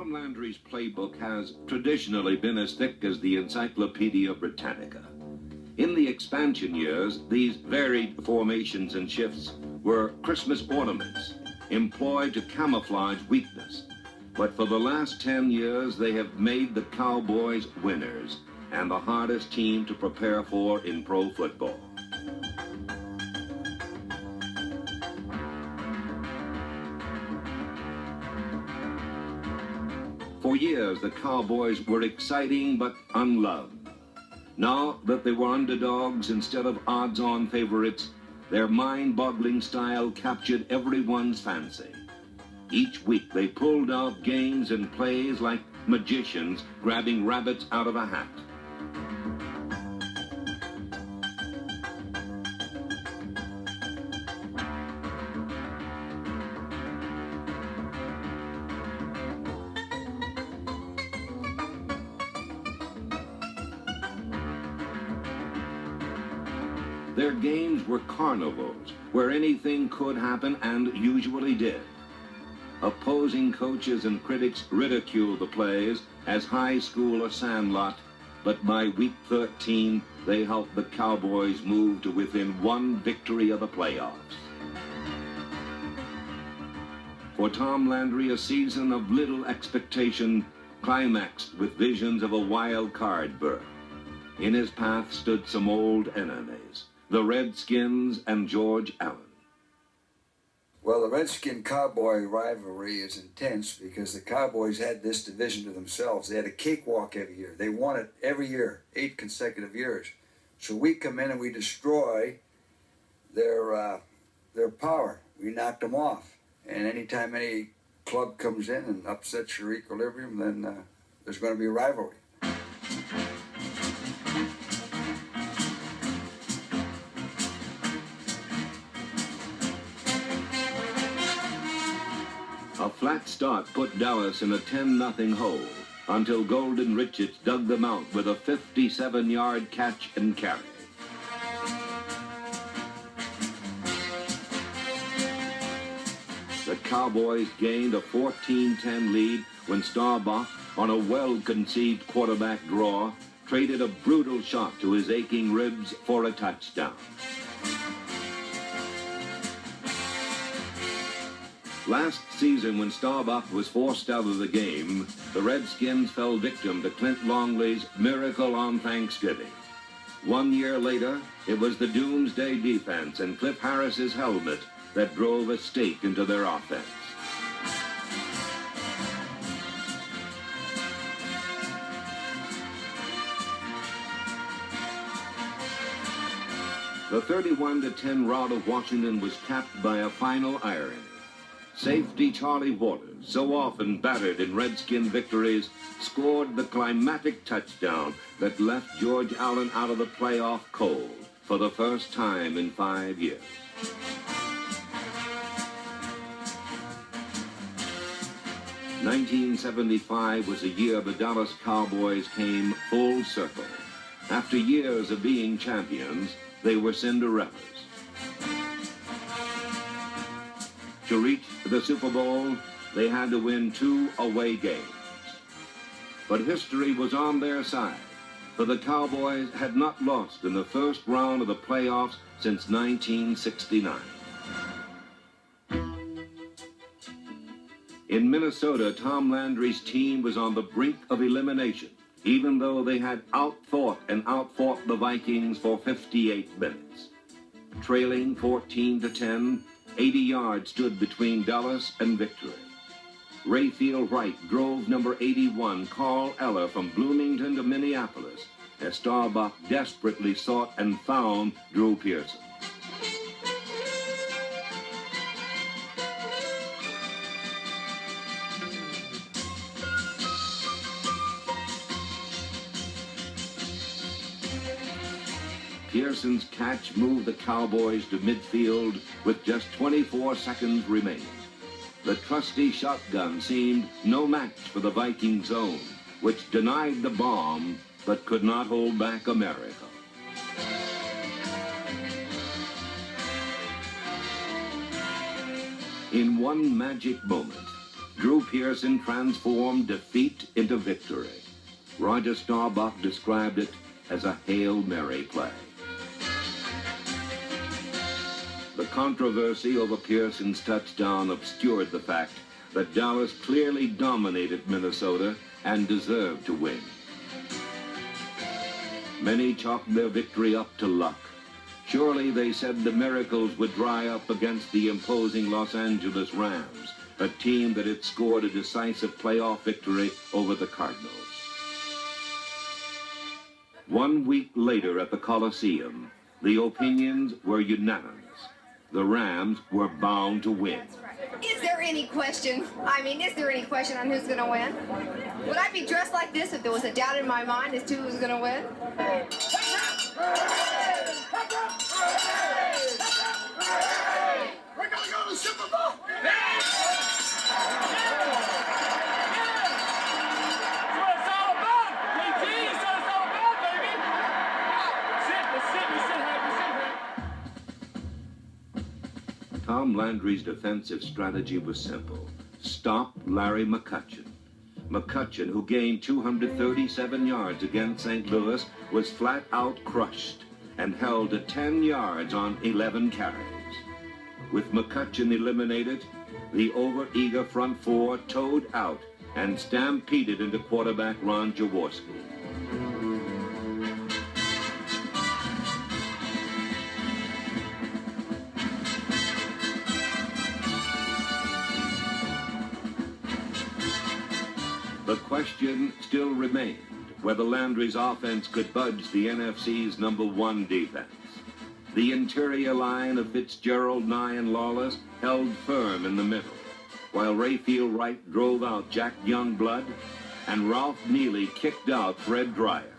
Tom Landry's playbook has traditionally been as thick as the Encyclopedia Britannica. In the expansion years, these varied formations and shifts were Christmas ornaments, employed to camouflage weakness. But for the last 10 years, they have made the Cowboys winners and the hardest team to prepare for in pro football. For years, the Cowboys were exciting but unloved. Now that they were underdogs instead of odds-on favorites, their mind-boggling style captured everyone's fancy. Each week, they pulled out games and plays like magicians grabbing rabbits out of a hat. Their games were carnivals, where anything could happen and usually did. Opposing coaches and critics ridiculed the plays as high school or sandlot, but by week 13, they helped the Cowboys move to within one victory of the playoffs. For Tom Landry, a season of little expectation climaxed with visions of a wild card berth. In his path stood some old enemies, the Redskins and George Allen. Well, the Redskin-Cowboy rivalry is intense because the Cowboys had this division to themselves. They had a cakewalk every year. They won it every year, 8 consecutive years. So we come in and we destroy their power. We knocked them off. And anytime any club comes in and upsets your equilibrium, then there's going to be a rivalry. A flat start put Dallas in a 10-0 hole until Golden Richards dug them out with a 57-yard catch and carry. The Cowboys gained a 14-10 lead when Staubach, on a well-conceived quarterback draw, traded a brutal shot to his aching ribs for a touchdown. Last season, when Staubach was forced out of the game, the Redskins fell victim to Clint Longley's miracle on Thanksgiving. 1 year later, it was the doomsday defense and Cliff Harris's helmet that drove a stake into their offense. The 31-10 rout of Washington was capped by a final irony. Safety Charlie Waters, so often battered in Redskin victories, scored the climactic touchdown that left George Allen out of the playoff cold for the first time in 5 years. "1975 was a year the Dallas Cowboys came full circle. After years of being champions, they were Cinderellas. To reach the Super Bowl, they had to win 2 away games. But history was on their side, for the Cowboys had not lost in the first round of the playoffs since 1969. In Minnesota, Tom Landry's team was on the brink of elimination, even though they had outthought and outfought the Vikings for 58 minutes. Trailing 14-10, 80 yards stood between Dallas and victory. Rayfield Wright drove number 81, Carl Eller, from Bloomington to Minneapolis as Staubach desperately sought and found Drew Pearson. Pearson's catch moved the Cowboys to midfield with just 24 seconds remaining. The trusty shotgun seemed no match for the Viking zone, which denied the bomb but could not hold back America. In one magic moment, Drew Pearson transformed defeat into victory. Roger Staubach described it as a Hail Mary play. The controversy over Pearson's touchdown obscured the fact that Dallas clearly dominated Minnesota and deserved to win. Many chalked their victory up to luck. Surely, they said, the miracles would dry up against the imposing Los Angeles Rams, a team that had scored a decisive playoff victory over the Cardinals. 1 week later at the Coliseum, the opinions were unanimous. The Rams were bound to win. Is there any question? Is there any question on who's going to win? Would I be dressed like this if there was a doubt in my mind as to who's going to win? We're going to go to the Super Bowl! Tom Landry's defensive strategy was simple. Stop Larry McCutcheon. McCutcheon, who gained 237 yards against St. Louis, was flat out crushed and held to 10 yards on 11 carries. With McCutcheon eliminated, the overeager front four towed out and stampeded into quarterback Ron Jaworski. The question still remained whether Landry's offense could budge the NFC's #1 defense. The interior line of Fitzgerald, Nye, and Lawless held firm in the middle, while Rayfield Wright drove out Jack Youngblood and Ralph Neely kicked out Fred Dreyer.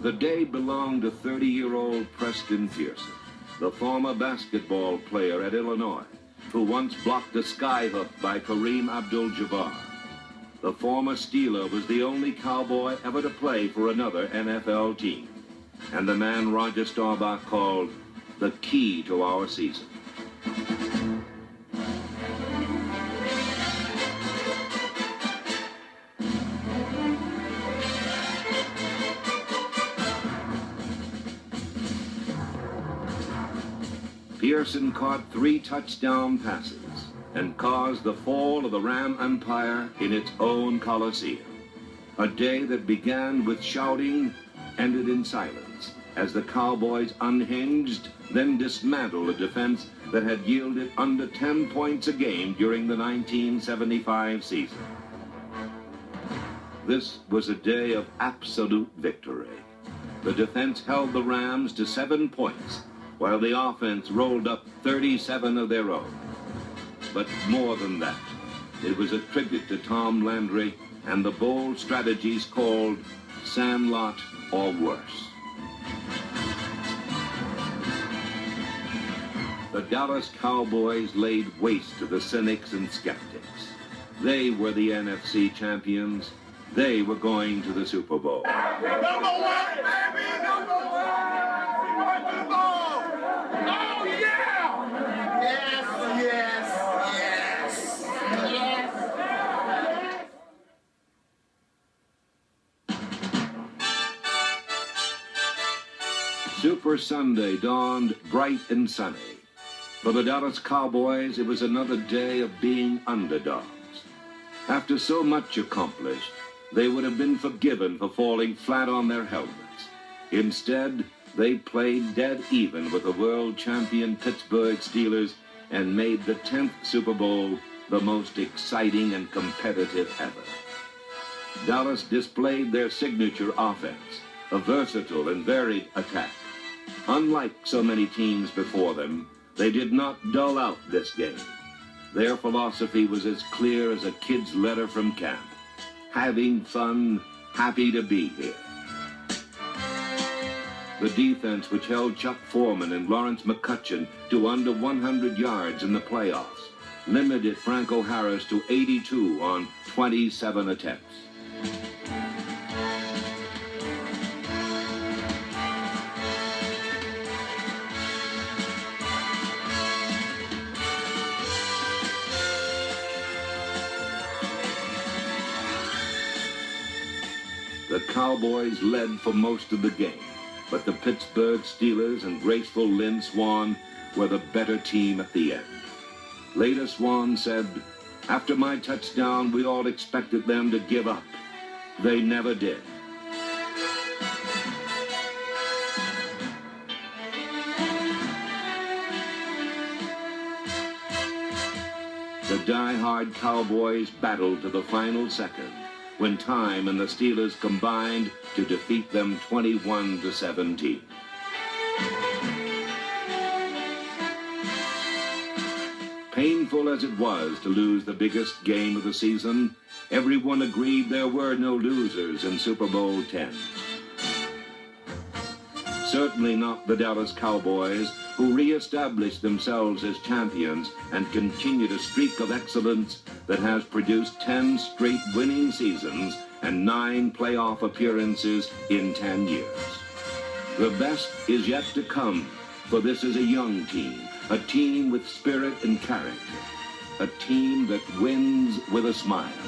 The day belonged to 30-year-old Preston Pearson, the former basketball player at Illinois, who once blocked a skyhook by Kareem Abdul-Jabbar. The former Steeler was the only Cowboy ever to play for another NFL team, and the man Roger Staubach called the key to our season. Pearson caught 3 touchdown passes and caused the fall of the Ram Empire in its own Coliseum. A day that began with shouting, ended in silence, as the Cowboys unhinged, then dismantled a defense that had yielded under 10 points a game during the 1975 season. This was a day of absolute victory. The defense held the Rams to 7 points, while the offense rolled up 37 of their own. But more than that, it was a tribute to Tom Landry and the bold strategies called Sandlot or worse. The Dallas Cowboys laid waste to the cynics and skeptics. They were the NFC champions. They were going to the Super Bowl. #1, baby! #1! Oh, yeah! Yes! Super Sunday dawned bright and sunny. For the Dallas Cowboys, it was another day of being underdogs. After so much accomplished, they would have been forgiven for falling flat on their helmets. Instead, they played dead even with the world champion Pittsburgh Steelers and made the 10th Super Bowl the most exciting and competitive ever. Dallas displayed their signature offense, a versatile and varied attack. Unlike so many teams before them, they did not dull out this game. Their philosophy was as clear as a kid's letter from camp. Having fun, happy to be here. The defense, which held Chuck Foreman and Lawrence McCutcheon to under 100 yards in the playoffs, limited Franco Harris to 82 on 27 attempts. The Cowboys led for most of the game, but the Pittsburgh Steelers and graceful Lynn Swann were the better team at the end. Later, Swann said, "After my touchdown, we all expected them to give up. They never did." The die-hard Cowboys battled to the final second, when time and the Steelers combined to defeat them 21-17. Painful as it was to lose the biggest game of the season, everyone agreed there were no losers in Super Bowl X. Certainly not the Dallas Cowboys, who re-established themselves as champions and continued a streak of excellence that has produced 10 straight winning seasons and 9 playoff appearances in 10 years. The best is yet to come, for this is a young team, a team with spirit and character, a team that wins with a smile.